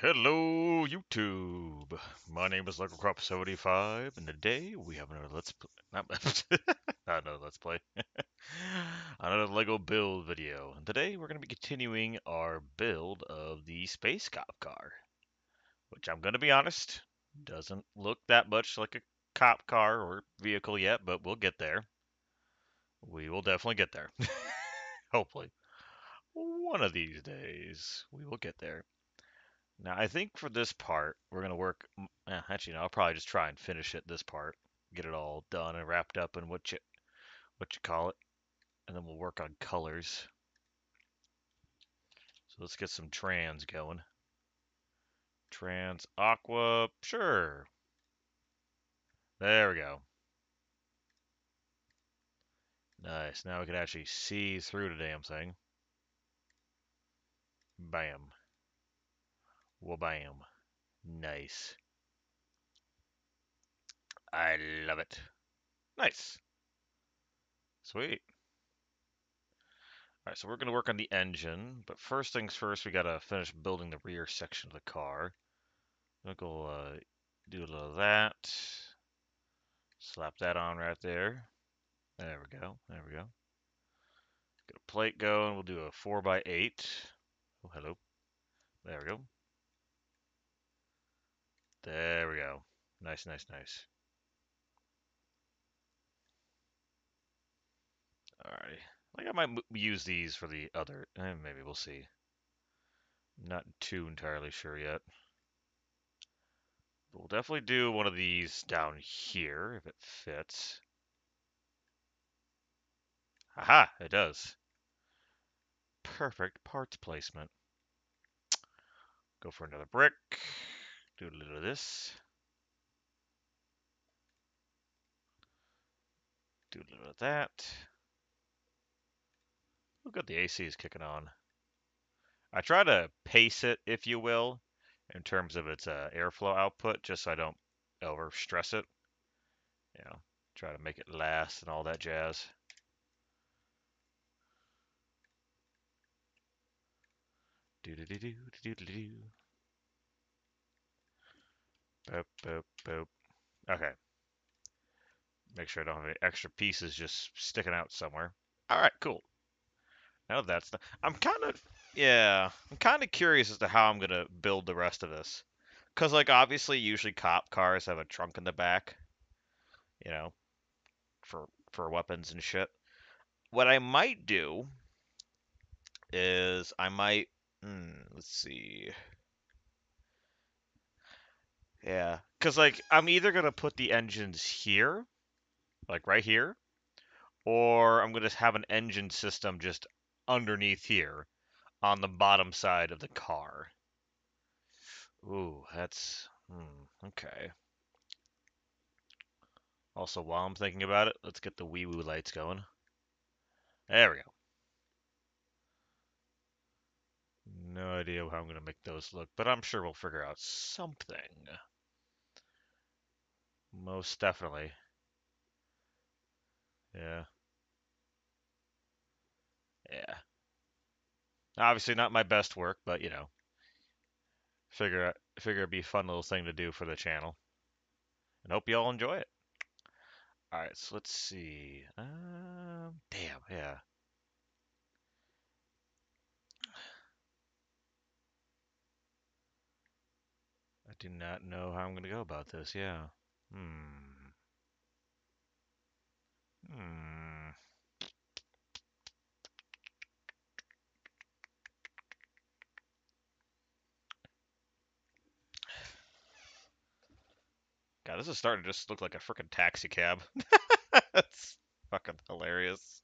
Hello, YouTube. My name is LegoCrop75, and today we have another Let's Play. Not, not another Let's Play. Another Lego build video. And today we're going to be continuing our build of the Space Cop car, which I'm going to be honest, doesn't look that much like a cop car or vehicle yet, but we'll get there. We will definitely get there. Hopefully. One of these days, we will get there. Now, I think for this part, we're going to work. Actually, no, I'll probably just try and finish it this part, get it all done and wrapped up in what you call it, and then we'll work on colors. So let's get some trans going. Trans aqua, sure. There we go. Nice. Now we can actually see through the damn thing. Bam. Wabam. Nice. I love it. Nice. Sweet. Alright, so we're going to work on the engine, but first things first, we got to finish building the rear section of the car. I'm gonna go do a little of that. Slap that on right there. There we go. There we go. Get a plate going. We'll do a 4x8. Oh, hello. There we go. There we go. Nice, nice, nice. Alrighty. I think I might use these for the other. Maybe we'll see. Not too entirely sure yet. But we'll definitely do one of these down here if it fits. Aha! It does. Perfect parts placement. Go for another brick. Do a little of this. Do a little of that. Oh, good, the AC is kicking on. I try to pace it, if you will, in terms of its airflow output, just so I don't over stress it. You know, try to make it last and all that jazz. Do do do do do do do. Boop boop boop. Okay. Make sure I don't have any extra pieces just sticking out somewhere. All right, cool. Now that's the. I'm kind of curious as to how I'm gonna build the rest of this, cause like obviously usually cop cars have a trunk in the back, you know, for weapons and shit. What I might do is I might let's see. Yeah, cuz like I'm either going to put the engines here, like right here, or I'm going to have an engine system just underneath here on the bottom side of the car. Ooh, that's okay. Also, while I'm thinking about it, let's get the wee woo lights going. There we go. No idea how I'm going to make those look, but I'm sure we'll figure out something. Most definitely. Yeah. Yeah. Obviously not my best work, but you know, figure it'd be a fun little thing to do for the channel. And hope you all enjoy it. All right, so let's see. Damn, yeah. I do not know how I'm gonna go about this. Yeah. Hmm. Hmm. God, this is starting to just look like a freaking taxi cab. That's fucking hilarious.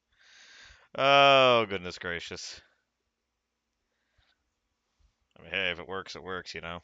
Oh, goodness gracious. I mean, hey, if it works, it works, you know.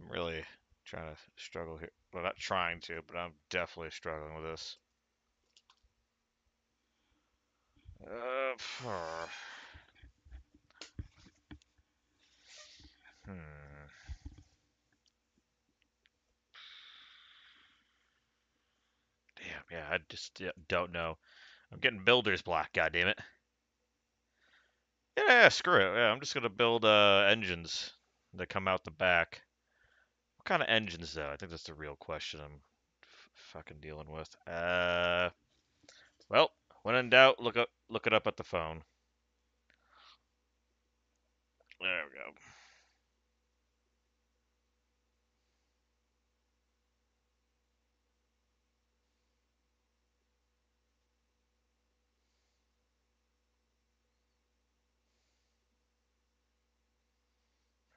I'm really trying to struggle here. Well, not trying to, but I'm definitely struggling with this. Uh, hmm. Damn, yeah, I just don't know. I'm getting builder's block, goddammit. Yeah, screw it. Yeah, I'm just gonna build engines that come out the back. What kind of engines though? I think that's the real question I'm fucking dealing with. Well, when in doubt, look it up at the phone. There we go.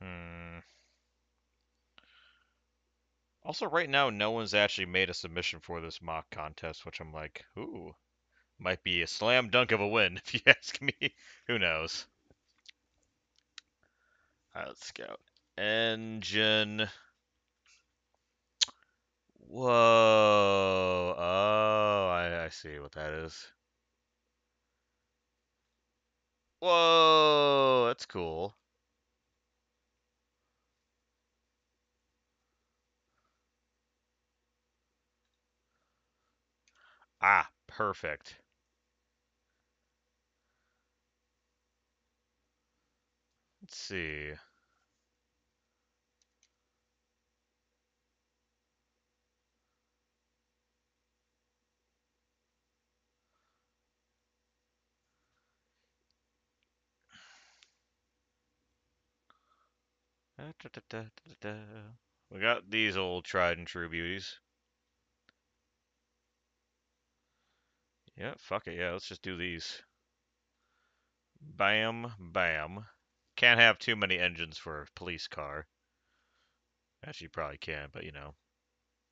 Hmm. Also, right now, no one's actually made a submission for this mock contest, which I'm like, ooh, might be a slam dunk of a win if you ask me. Who knows? All right, let's go. Engine. Whoa. Oh, I see what that is. Whoa, that's cool. Ah, perfect. Let's see. We got these old tried and true beauties. Yeah, fuck it. Yeah, let's just do these. Bam, bam. Can't have too many engines for a police car. Actually, you probably can, but you know,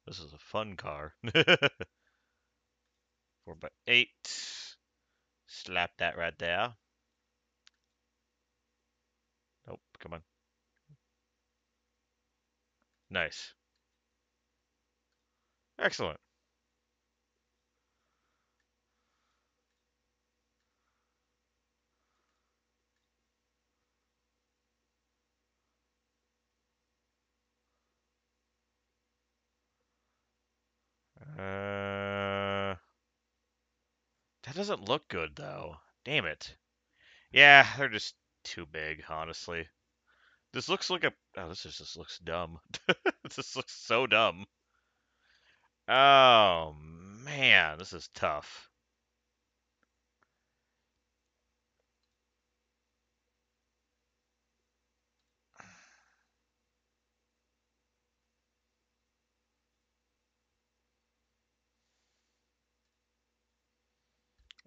this is a fun car. 4x8. Slap that right there. Nope, come on. Nice. Excellent. That doesn't look good though. Damn it. Yeah, they're just too big, honestly. This looks like a. Oh, just looks dumb. This looks so dumb. Oh man, this is tough.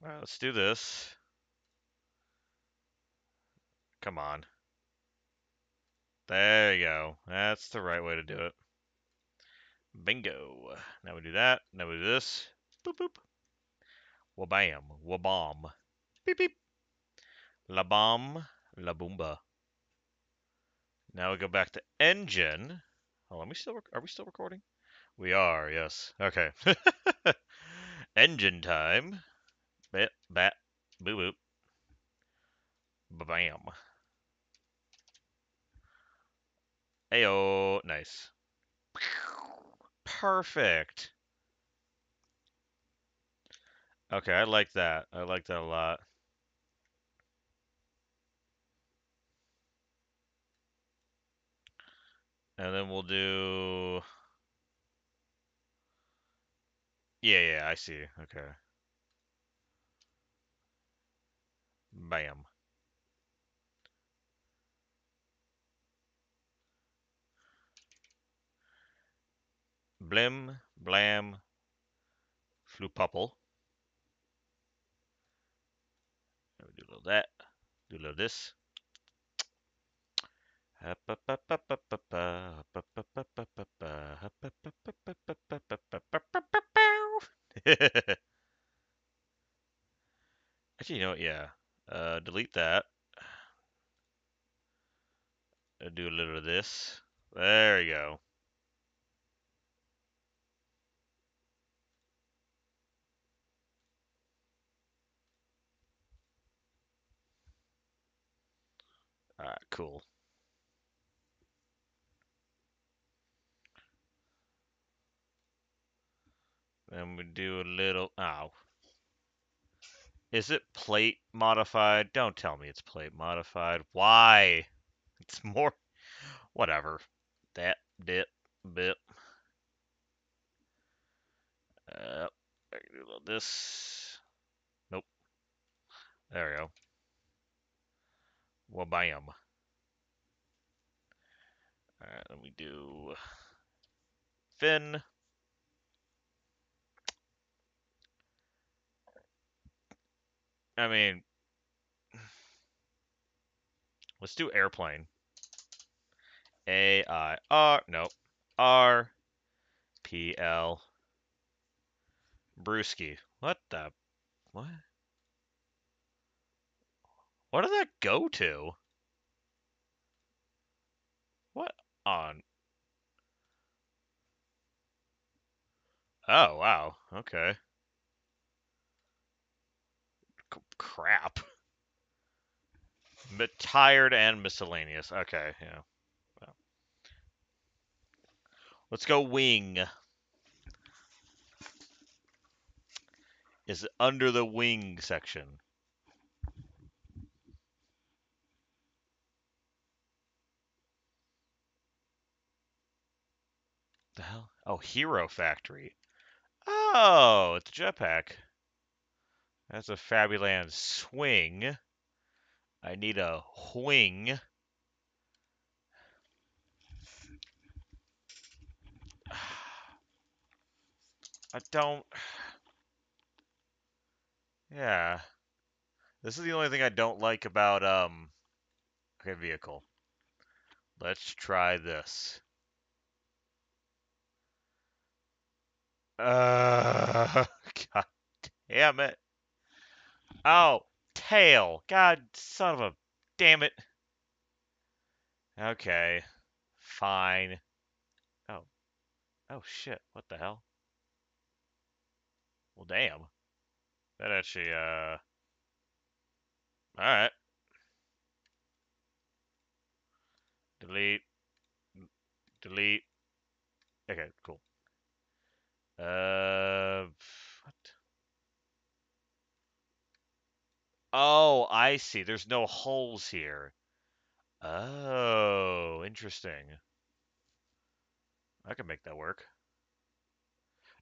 Let's do this. Come on. There you go. That's the right way to do it. Bingo. Now we do that. Now we do this. Boop boop. Wabam. Wabam. Beep beep. La bomb. La boomba. Now we go back to engine. Oh, are we still recording? We are, yes. Okay. Engine time. Bat, bat, boop, boop. Bam. Ayo. Nice. Perfect. Okay, I like that. I like that a lot. And then we'll do. Yeah, yeah, I see. Okay. Bam. Blim, blam, flupupple. Do a little that. Do a little this. Actually, you know what? Yeah. Delete that. Do a little of this. There you go. Alright, cool. Then we do a little. Ow. Is it plate modified? Don't tell me it's plate modified. Why? It's more. Whatever. That, dip, bit. I can do a little this. Nope. There we go. Well, bam. Alright, let me do fin. I mean, let's do airplane. A-I-R. Nope. R. P-L. Brewski. What the? What? What did that go to? What on? Oh, wow. Okay. Crap. Tired and miscellaneous. Okay, yeah. Well, let's go wing. Is it under the wing section? The hell? Oh, Hero Factory. Oh, it's a jetpack. That's a Fabuland swing. I need a wing. I don't. Yeah. This is the only thing I don't like about okay, vehicle. Let's try this. God damn it. Oh, tail. God, son of a damn it. Okay. Fine. Oh. Oh shit. What the hell? Well, damn. That actually all right. Delete. Delete. Okay, cool. What? Oh, I see. There's no holes here. Oh, interesting. I can make that work.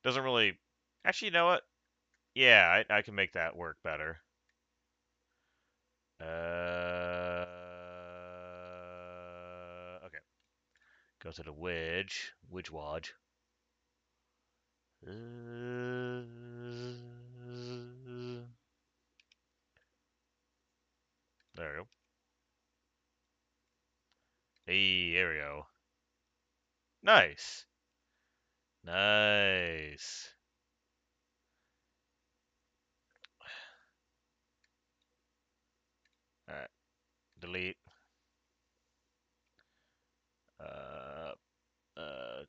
Doesn't really. Actually, you know what? Yeah, I can make that work better. Okay. Go to the wedge. Wedge wodge. There we go. Hey, there we go. Nice. Nice. Alright. Delete. Uh, uh,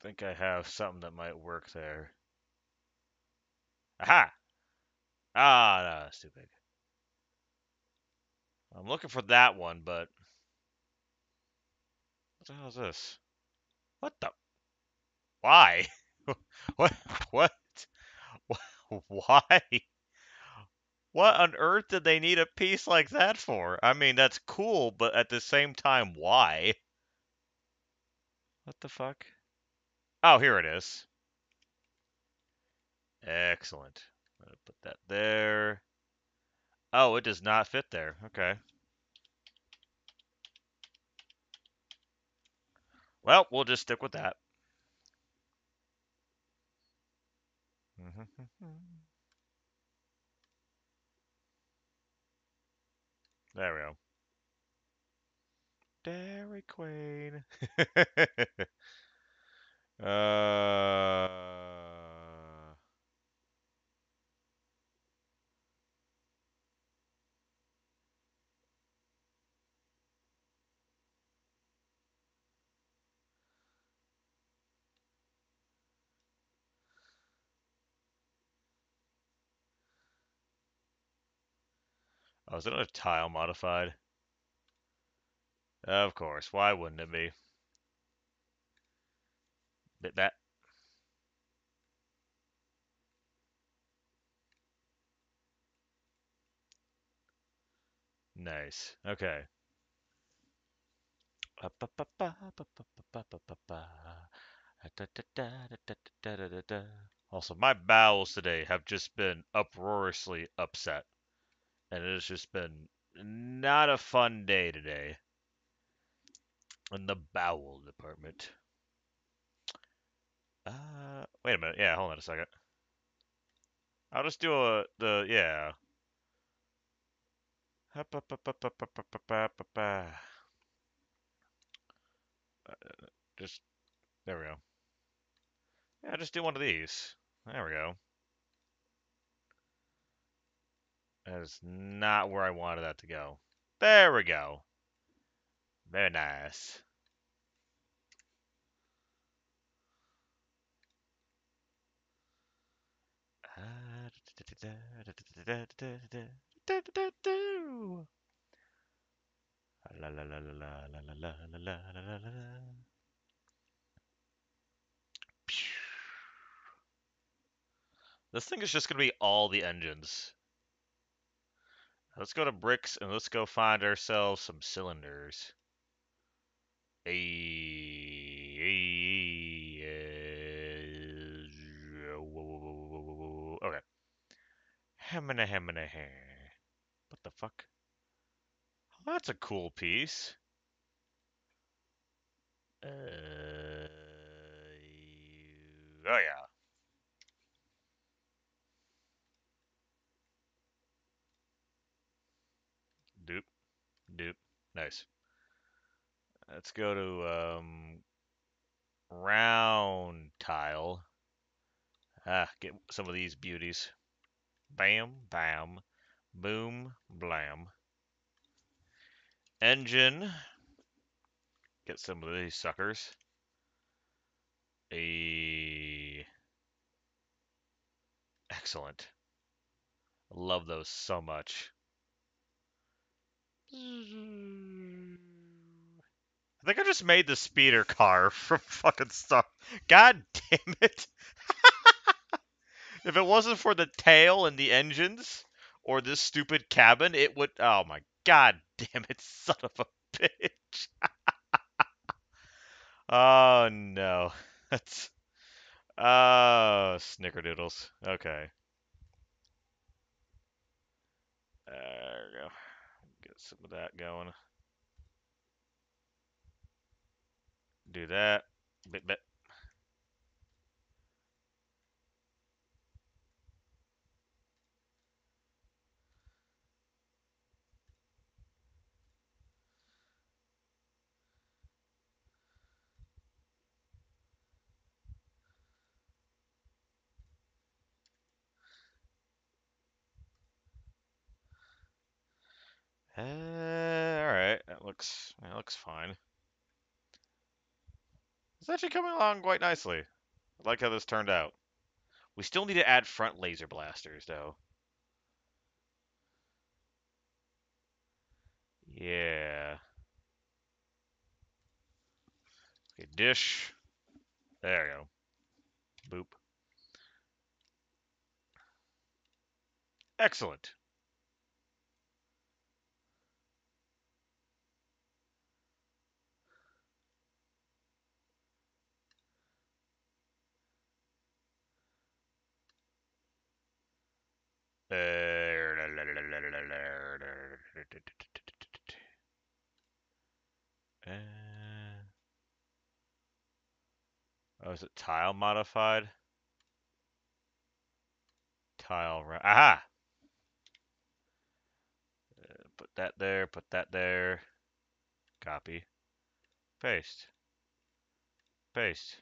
think I have something that might work there. Aha! Ah, no, that's too big. I'm looking for that one, but what the hell is this? What the? Why? What? What? Why? What on earth did they need a piece like that for? I mean, that's cool, but at the same time, why? What the fuck? Oh, here it is. Excellent. I'm gonna put that there. Oh, it does not fit there. Okay. Well, we'll just stick with that. There we go. Dairy Queen. uh, is it a tile modified? Of course. Why wouldn't it be? That. Nice. Okay. Also, my bowels today have just been uproariously upset, and it has just been not a fun day today in the bowel department. Wait a minute. Yeah, hold on a second. I'll just do yeah. Just, there we go. Yeah, just do one of these. There we go. That is not where I wanted that to go. There we go. Very nice. This thing is just gonna be all the engines. Let's go to bricks and let's go find ourselves some cylinders. Okay. What the fuck? Oh, that's a cool piece. Oh yeah. Doop, doop. Nice. Let's go to round tile. Get some of these beauties. Bam, bam, boom, blam. Engine. Get some of these suckers. Excellent. Love those so much. I think I just made the speeder car from fucking stuff. God damn it. If it wasn't for the tail and the engines, or this stupid cabin, it would. Oh my god damn it, son of a bitch. Oh no. That's. Oh, snickerdoodles. Okay. There we go. Get some of that going. Do that. Bit, bit. Alright. That looks fine. It's actually coming along quite nicely. I like how this turned out. We still need to add front laser blasters, though. Yeah. Okay, dish. There we go. Boop. Excellent. Oh, is it tile modified? Tile. Aha! Put that there. Put that there. Copy. Paste. Paste.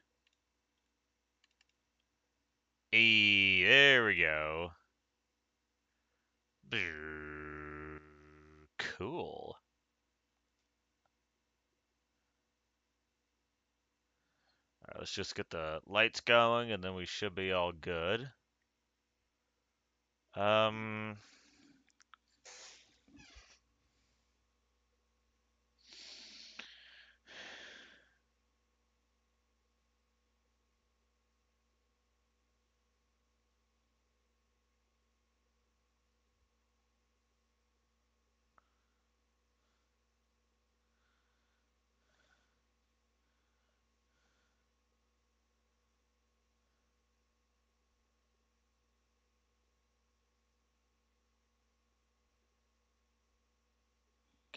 There we go. Cool. All right, let's just get the lights going, and then we should be all good.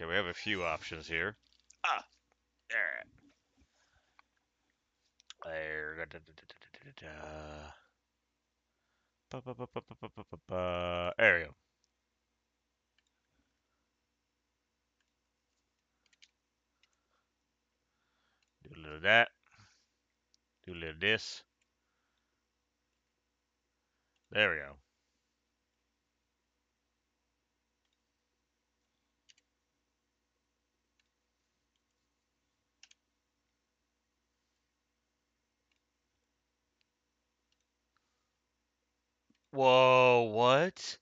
Okay, we have a few options here. Ah, there. There. There we go. Do a little of that. Do a little of this. There we go. Whoa, what?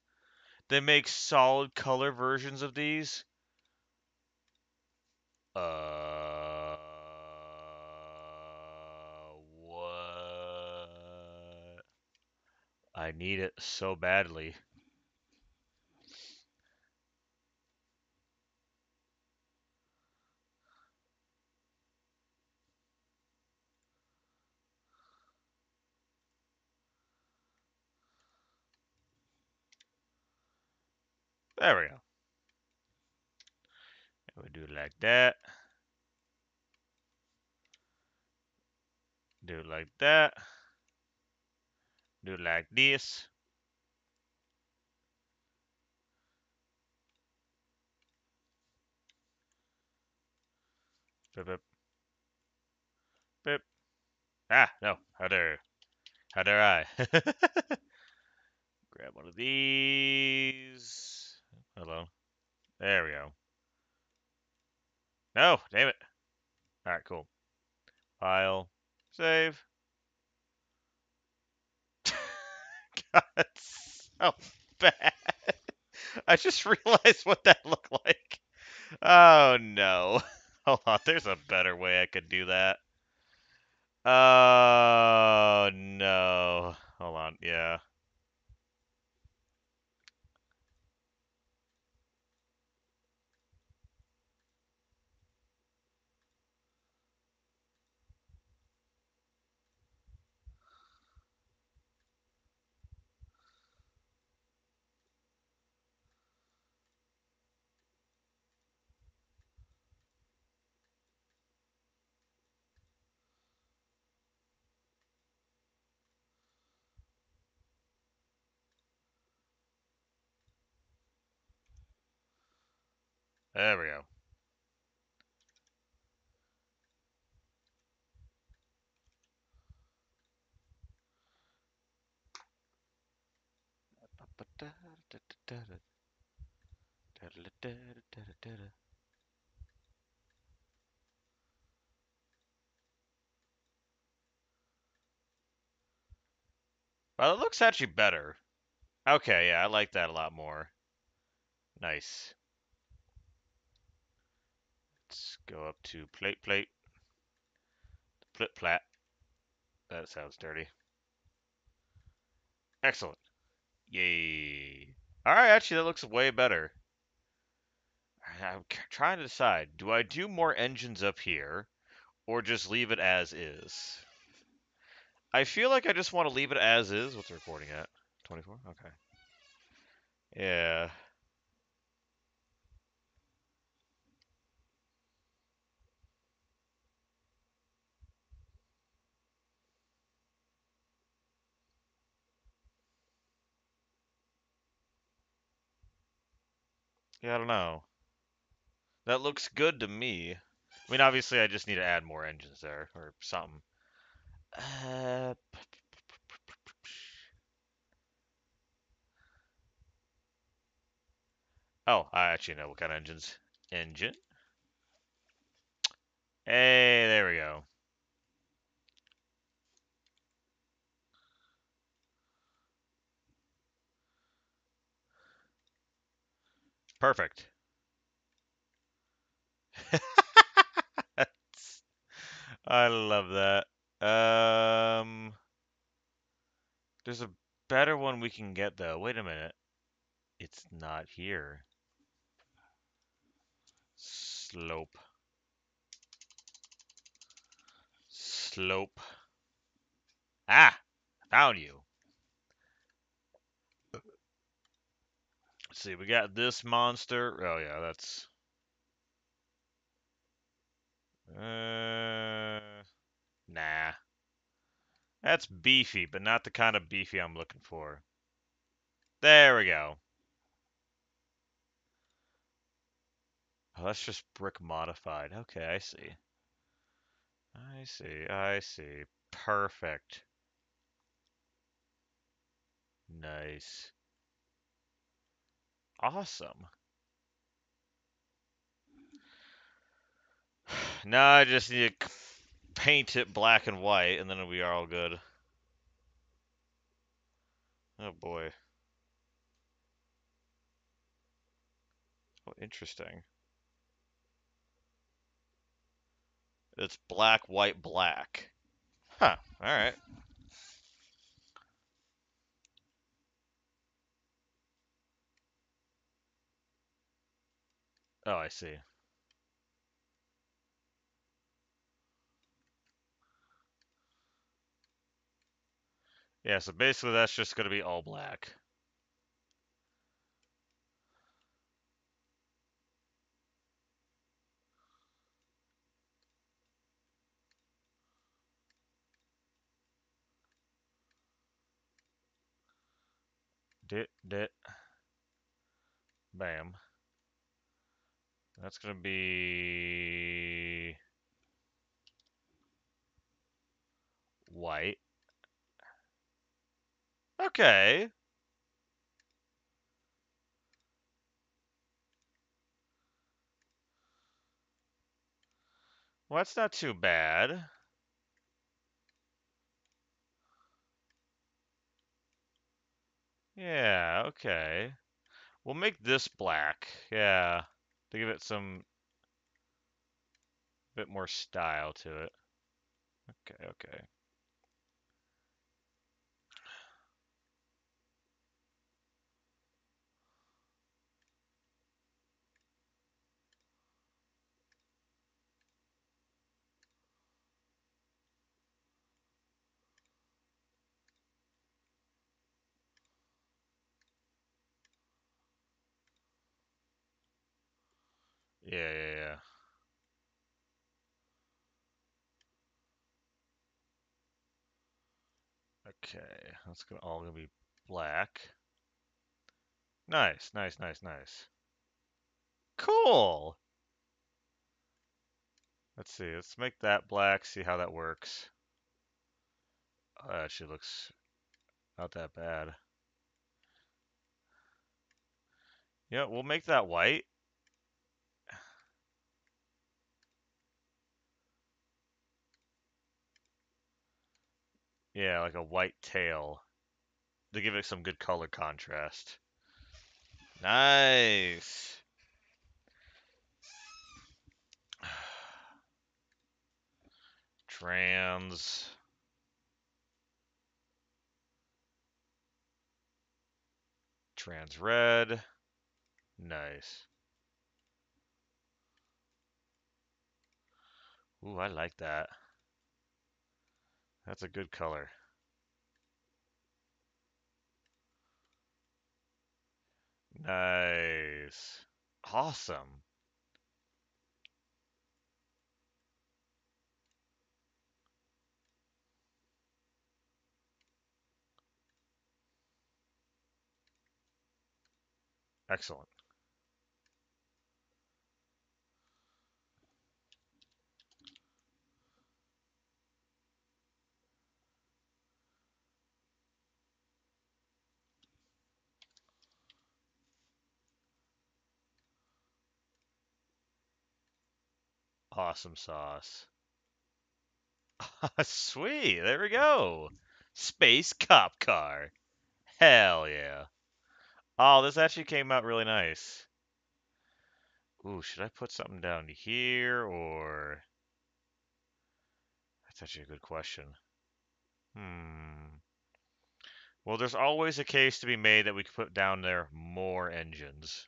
They make solid color versions of these? What? I need it so badly. There we go. And we do it like that. Do it like that. Do it like this. Bip, bip, bip. Ah, no. How dare I? Grab one of these. Hello. There we go. No, damn it. All right, cool. File. Save. God, so bad. I just realized what that looked like. Oh no. Hold on, there's a better way I could do that. Oh no. Hold on, yeah. There we go. Well, it looks actually better. Okay, yeah, I like that a lot more. Nice. Let's go up to plate. Flip plat. That sounds dirty. Excellent. Yay. Alright, actually, that looks way better. I'm trying to decide. Do I do more engines up here, or just leave it as is? I feel like I just want to leave it as is. What's the recording at? 24? Okay. Yeah. Yeah, I don't know. That looks good to me. I mean, obviously, I just need to add more engines there, or something. Uh, oh, I actually know what kind of engines. Engine. Hey, there we go. Perfect. I love that. There's a better one we can get though. Wait a minute. It's not here. Slope. Slope. Ah! Found you. Let's see, we got this monster. Oh yeah, that's Nah. That's beefy, but not the kind of beefy I'm looking for. There we go. Oh, that's just brick modified. Okay, I see. I see. I see. Perfect. Nice. Awesome. Now I just need to paint it black and white, and then we are all good. Oh boy. Oh, interesting. It's black, white, black. Huh. Alright. Oh, I see. Yeah, so basically that's just going to be all black. Dit, dit. Bam. That's going to be white. Okay. Well, that's not too bad. Yeah, okay. We'll make this black. Yeah. To give it some bit more style to it. Okay, okay. Yeah, yeah, yeah. Okay, that's gonna all gonna be black. Nice, nice, nice, nice. Cool. Let's see. Let's make that black. See how that works. Oh, that actually looks not that bad. Yeah, we'll make that white. Yeah, like a white tail to give it some good color contrast. Nice. Trans. Trans red. Nice. Ooh, I like that. That's a good color. Nice. Awesome. Excellent. Awesome sauce. Sweet. There we go. Space cop car. Hell yeah. Oh, this actually came out really nice. Ooh, should I put something down here or? That's actually a good question. Hmm. Well, there's always a case to be made that we could put down there more engines.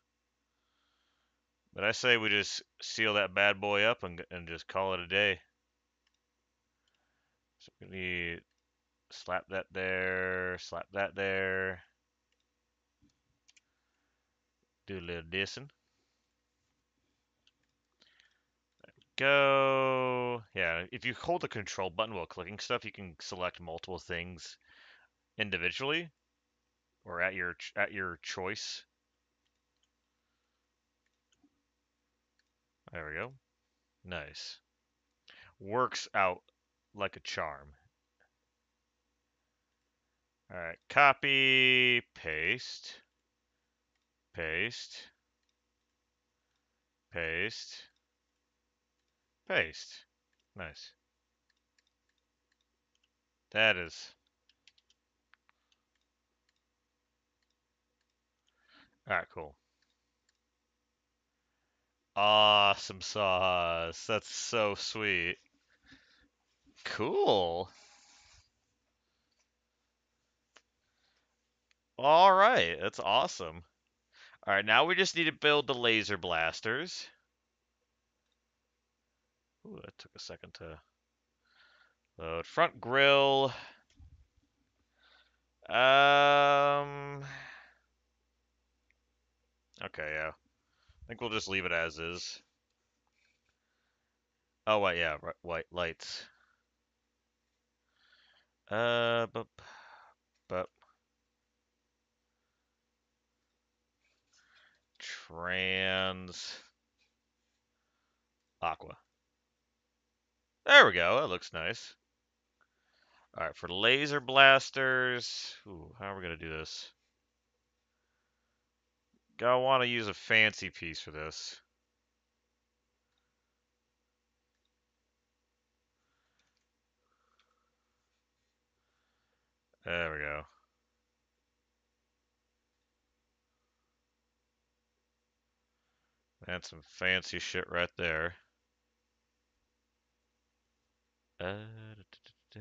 But I say we just seal that bad boy up and just call it a day. So we need slap that there, slap that there. Do a little dissing. go. Yeah, if you hold the control button while clicking stuff, you can select multiple things individually or at your choice. There we go. Nice. Works out like a charm. All right, copy, paste, paste, paste, paste. Nice. That is. All right, cool. Awesome sauce. That's so sweet. Cool. All right, that's awesome. All right, now we just need to build the laser blasters. Ooh, that took a second to load. Front grill. Um. Okay, yeah. I think we'll just leave it as is. Oh, wait, yeah, white lights. But, but trans aqua. There we go. That looks nice. All right, for laser blasters. Ooh, how are we gonna do this? Gonna want to use a fancy piece for this. There we go. That's some fancy shit right there. Da, da, da, da.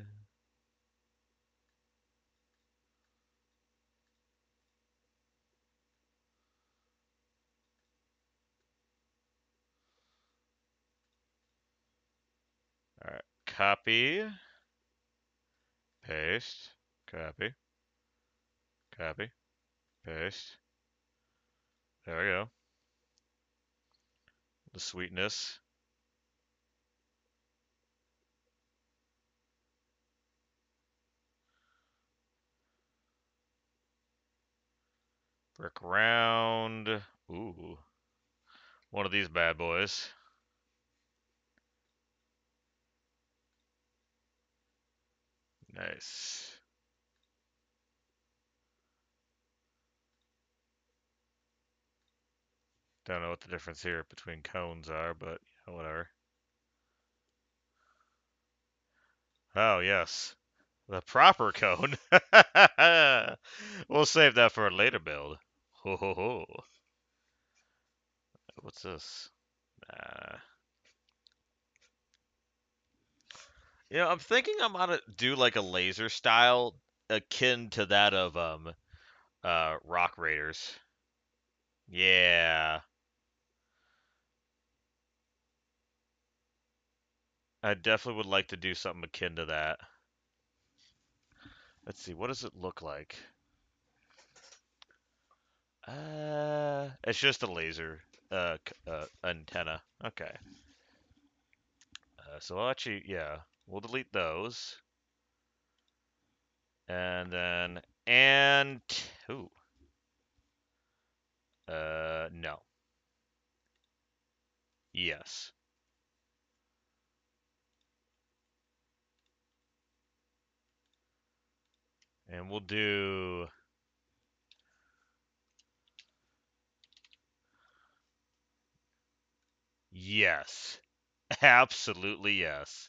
All right, copy, paste, copy, copy, paste. There we go. The sweetness. Brick round. Ooh. One of these bad boys. Nice. Don't know what the difference here between cones are, but whatever. Oh, yes. The proper cone. We'll save that for a later build. Ho ho ho. What's this? I'm thinking I'm gonna do like a laser style akin to that of Rock Raiders. Yeah. I definitely would like to do something akin to that. Let's see, what does it look like? It's just a laser antenna. Okay. So I'll actually, yeah, we'll delete those. And then, ooh, no. Yes. And we'll do, yes. Absolutely yes.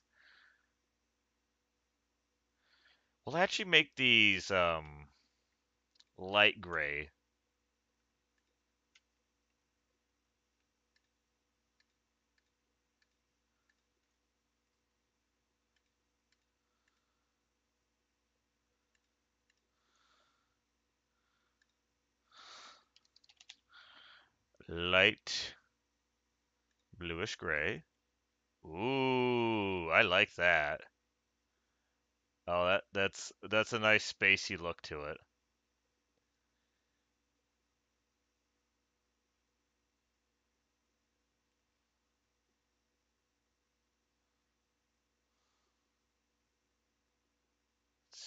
We'll actually make these, light gray. Light bluish gray. Ooh, I like that. Oh, that's a nice spacey look to it.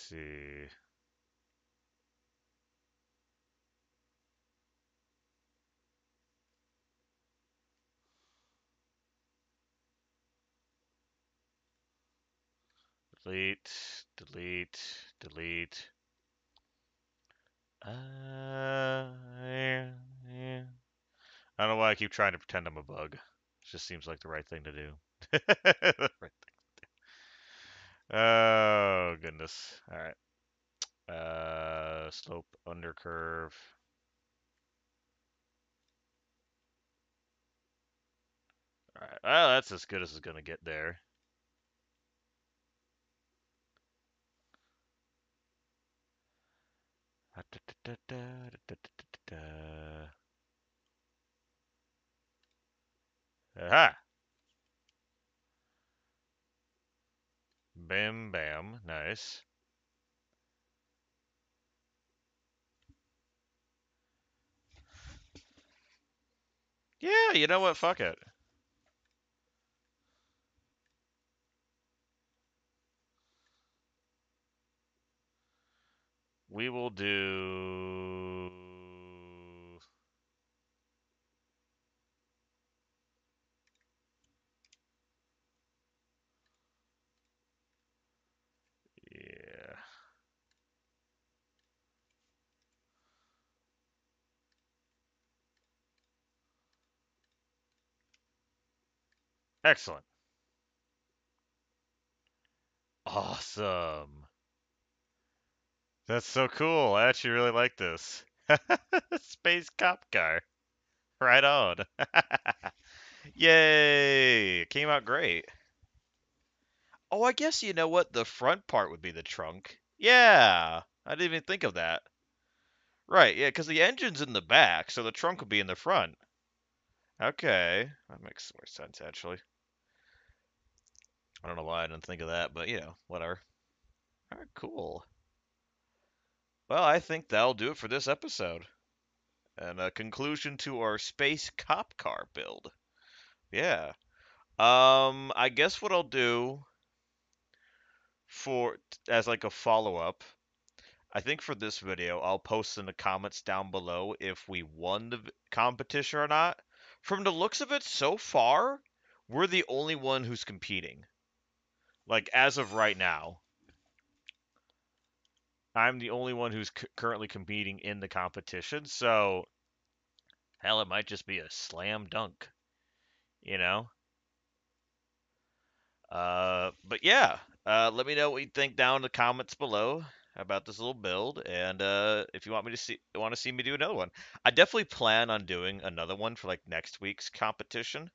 see. Delete, delete, delete. Yeah, yeah. I don't know why I keep trying to pretend I'm a bug. It just seems like the right thing to do. Right. Oh, goodness. All right. Slope under curve. All right. Well, that's as good as it's gonna get there. Aha! Bam, bam. Nice. Yeah, you know what? Fuck it. We will do. Yeah. Excellent. Awesome. That's so cool. I actually really like this. Space cop car. Right on. Yay! It came out great. Oh, I guess you know what? The front part would be the trunk. Yeah, I didn't even think of that. Right, yeah, because the engine's in the back, so the trunk would be in the front. Okay, that makes more sense, actually. I don't know why I didn't think of that, but, whatever. All right, cool. Well, I think that'll do it for this episode. And a conclusion to our space cop car build. Yeah. I guess what I'll do for as like a follow-up, I think for this video, I'll post in the comments down below if we won the competition or not. From the looks of it so far, we're the only one who's competing. Like as of right now, I'm the only one who's currently competing in the competition. So, hell, it might just be a slam dunk, you know? But yeah, let me know what you think down in the comments below about this little build, and if you want to see me do another one, I definitely plan on doing another one for like next week's competition,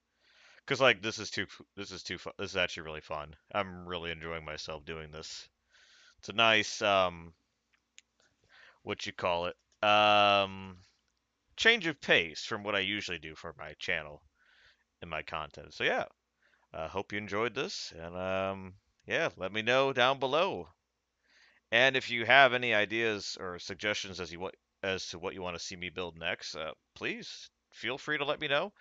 because like this is too fun. This is actually really fun. I'm really enjoying myself doing this. It's a nice what you call it change of pace from what I usually do for my channel and my content. So yeah, hope you enjoyed this, and yeah, let me know down below. And if you have any ideas or suggestions as to what you want to see me build next, please feel free to let me know.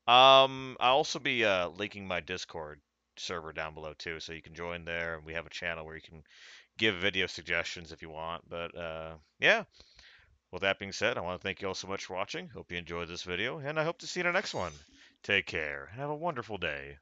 I'll also be linking my Discord server down below too, so you can join there, and we have a channel where you can give video suggestions if you want. But yeah, with that being said, I want to thank you all so much for watching. Hope you enjoyed this video, and I hope to see you in the next one. Take care. Have a wonderful day.